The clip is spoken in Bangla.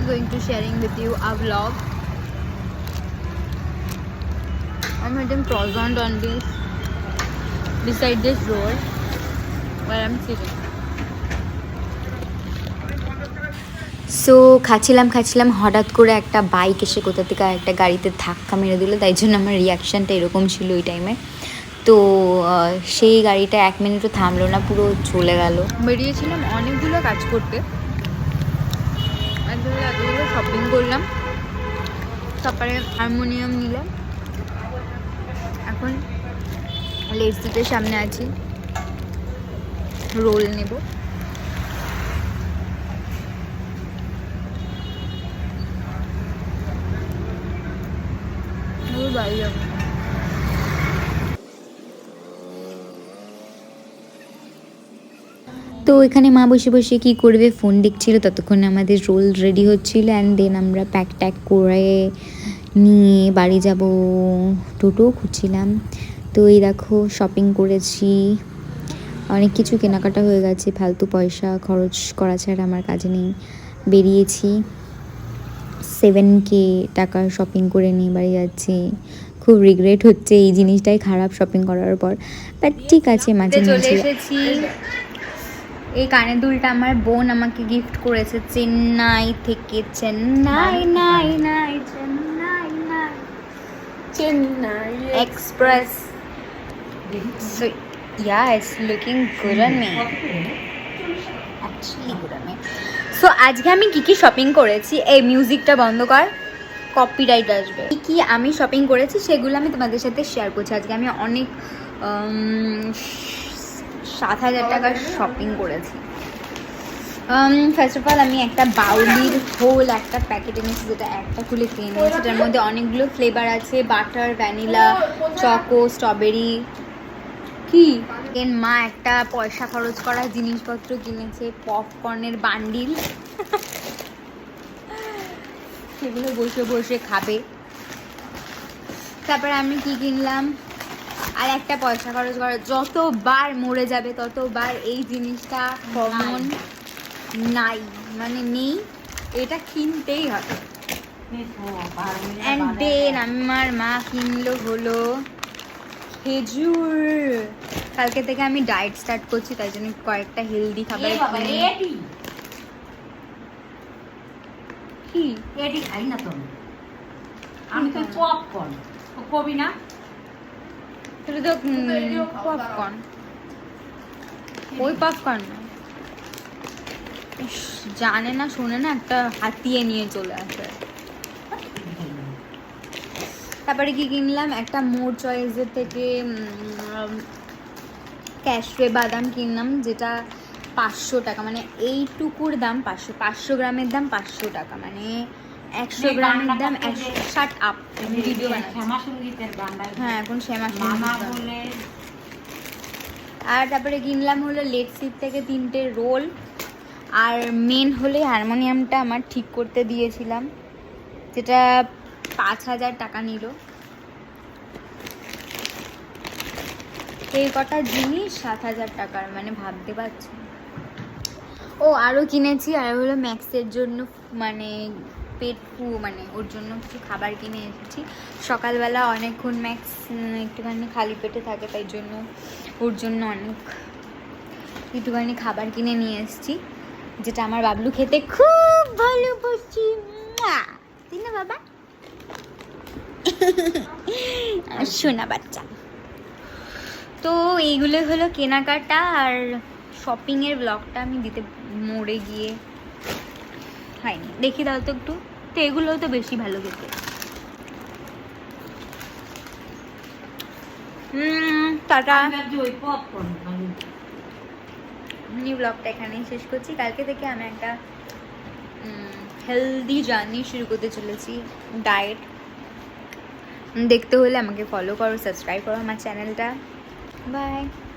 going to sharing with you a vlog. I'm eating croissant on this beside this road where I'm sitting. So খাচ্ছিলাম হঠাৎ করে একটা বাইক এসে কোথা থেকে একটা গাড়িতে ধাক্কা মেরে দিল, তাই জন্য আমার রিয়াকশানটা এরকম ছিল ওই টাইমে। তো সেই গাড়িটা 1 মিনিটও থামলো না, পুরো চলে গেল। বেরিয়েছিলাম অনেকগুলো কাজ করতে, এতগুলো শপিং করলাম, তারপরে হারমোনিয়াম নিলাম। এখন লেট সিটের সামনে আছি, রোল নেব। বাড়ি যাবো। তো এখানে মা বসে বসে কী করবে, ফোন দেখছিল, ততক্ষণে আমাদের রোল রেডি হচ্ছিল। অ্যান্ড দেন আমরা প্যাক ট্যাক করে নিয়ে বাড়ি যাব, টোটো খুঁজছিলাম। তো এই দেখো শপিং করেছি, অনেক কিছু কেনাকাটা হয়ে গেছে, ফালতু পয়সা খরচ করা ছাড়া আমার কাজে নেই। বেরিয়েছি 7K টাকার শপিং করে নিয়ে বাড়ি যাচ্ছি। খুব রিগ্রেট হচ্ছে, এই জিনিসটাই খারাপ শপিং করার পর, বাট ঠিক আছে, মাঝে চলে মাঝে। এসেছি। এই কানের দুলটা আমার বোন আমাকে গিফট করেছে চেন্নাই থেকে। চেন্নাই নাই নাই চেন্নাই নাই Chennai express. So yeah, it's looking good on me. Actually good on me. So আজকে আমি কি শপিং করেছি, এই মিউজিকটা বন্ধ কর, কপিরাইট আসবে। কি আমি শপিং করেছি সেগুলো আমি তোমাদের সাথে শেয়ার করছি। আজকে আমি অনেক 7,000 টাকার শপিং করেছি। ফার্স্ট অফ অল আমি একটা বাউলির হোল একটা প্যাকেট এনেছি, যেটা একটা খুলে খেয়ে নিয়েছি। এটার মধ্যে অনেকগুলো ফ্লেভার আছে, বাটার, ভ্যানিলা, চকো, স্ট্রবেরি। কি দেন মা একটা পয়সা খরচ করা জিনিসপত্র কিনেছে, পপকর্নের বান্ডিল, সেগুলো বসে বসে খাবে। তারপরে আমি কি কিনলাম, আর একটা পয়সা খরচ করা, যতবার মরে যাবে ততবার এই জিনিসটা কমন নাই, মানে নেই, এটা কিনতেই হবে। অ্যান্ড দেন আমার মা কিনলো হলো খেজুর। কালকে থেকে আমি ডায়েট স্টার্ট করছি, তাই জন্য কয়েকটা হেলদি খাবার কি এডি খাই না তো আমি তো পপকর্ন কবি না, এটা তো পপকর্ন, ওই পপকর্ন না, জানে না শোনে না, একটা হাতিয়ে নিয়ে চলে আসে। তারপরে কি কিনলাম, একটা মোর চয়েসের থেকে ক্যাশওয়ে বাদাম কিনলাম, যেটা 500 টাকা, মানে এইটুকুর দাম 500 গ্রামের দাম 500 টাকা, মানে 100 গ্রামের দাম 160 আপ। ভিডিও হ্যাঁ, এখন শ্যামা বলে। আর তারপরে কিনলাম হলো লেট সিট থেকে 3টে রোল। আর মেন হলে হারমোনিয়ামটা আমার ঠিক করতে দিয়েছিলাম, যেটা 5,000 টাকা নিল। এই কটা জিনিস 7,000 টাকার, মানে ভাবতে পারছি। ও আরও কিনেছি, আর হলো ম্যাক্সের জন্য, মানে পেট মানে ওর জন্য কিছু খাবার কিনে এসেছি। সকালবেলা অনেকক্ষণ ম্যাক্স একটুখানি খালি পেটে থাকে, তাই জন্য ওর জন্য একটুখানি খাবার কিনে নিয়ে এসেছি, যেটা আমার বাবলু খেতে খুব ভালোবাসি। তাই না বাবা? শোনা বাচ্চা। তো এইগুলো হলো কেনাকাটা আর শপিংয়ের ব্লগটা আমি দিতে মোড়ে গিয়ে হয়নি। দেখি দাও তো একটু, তো এগুলো তো বেশি ভালো খেতে। টাটা। নিউ ব্লগটা এখানেই শেষ করছি। কালকে থেকে আমি একটা হেলদি জার্নি শুরু করতে চলেছি, ডায়েট। দেখতে হলে আমাকে ফলো করো, সাবস্ক্রাইব করো আমার চ্যানেলটা। বাই।